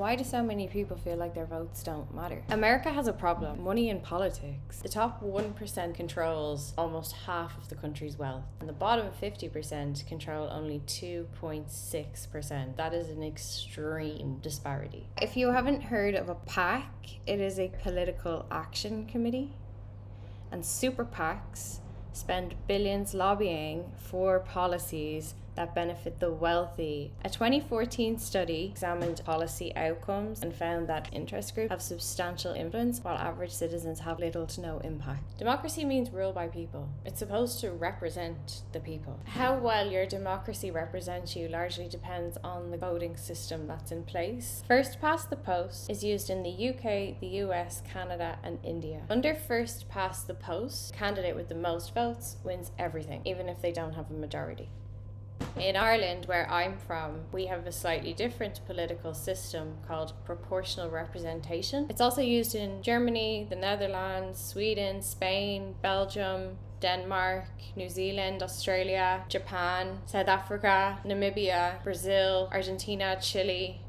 Why do so many people feel like their votes don't matter? America has a problem: money in politics. The top 1% controls almost half of the country's wealth, and the bottom 50% control only 2.6%. That is an extreme disparity. If you haven't heard of a PAC, it is a political action committee, and super PACs spend billions lobbying for policies that benefit the wealthy. A 2014 study examined policy outcomes and found that interest groups have substantial influence while average citizens have little to no impact. Democracy means rule by people. It's supposed to represent the people. How well your democracy represents you largely depends on the voting system that's in place. First past the post is used in the UK, the US, Canada, and India. Under first past the post, the candidate with the most votes wins everything, even if they don't have a majority. In Ireland, where I'm from, we have a slightly different political system called proportional representation. It's also used in Germany, the Netherlands, Sweden, Spain, Belgium, Denmark, New Zealand, Australia, Japan, South Africa, Namibia, Brazil, Argentina, Chile.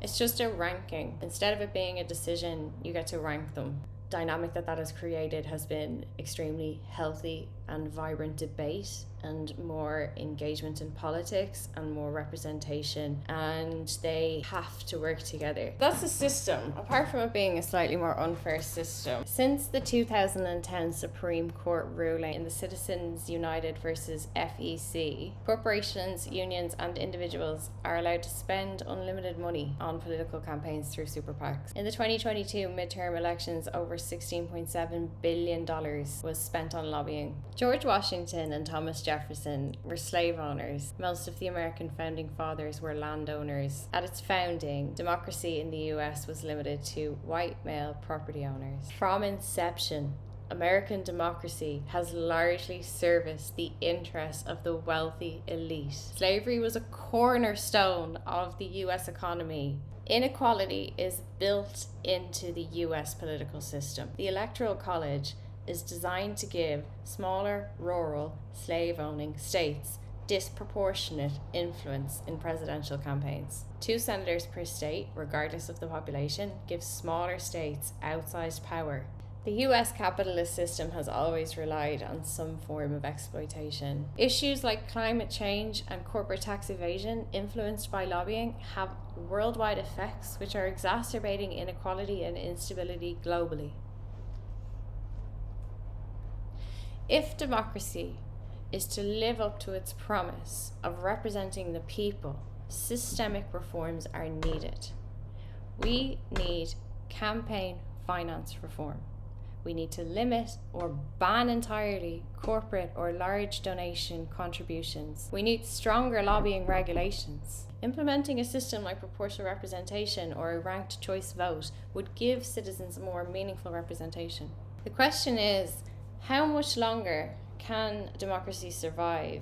It's just a ranking. Instead of it being a decision, you get to rank them. Dynamic that has created has been extremely healthy and vibrant debate and more engagement in politics and more representation, and they have to work together. That's the system, apart from it being a slightly more unfair system. Since the 2010 Supreme Court ruling in the Citizens United versus FEC, corporations, unions and individuals are allowed to spend unlimited money on political campaigns through super PACs. In the 2022 midterm elections, over $16.7 billion was spent on lobbying. George Washington and Thomas Jefferson were slave owners. Most of the American founding fathers were landowners. At its founding, democracy in the US was limited to white male property owners. From inception, American democracy has largely serviced the interests of the wealthy elite. Slavery was a cornerstone of the US economy. Inequality is built into the US political system. The Electoral College is designed to give smaller, rural, slave-owning states disproportionate influence in presidential campaigns. 2 senators per state, regardless of the population, gives smaller states outsized power. The US capitalist system has always relied on some form of exploitation. Issues like climate change and corporate tax evasion, influenced by lobbying, have worldwide effects which are exacerbating inequality and instability globally. If democracy is to live up to its promise of representing the people, systemic reforms are needed. We need campaign finance reform. We need to limit or ban entirely corporate or large donation contributions. We need stronger lobbying regulations. Implementing a system like proportional representation or a ranked choice vote would give citizens more meaningful representation. The question is, how much longer can democracy survive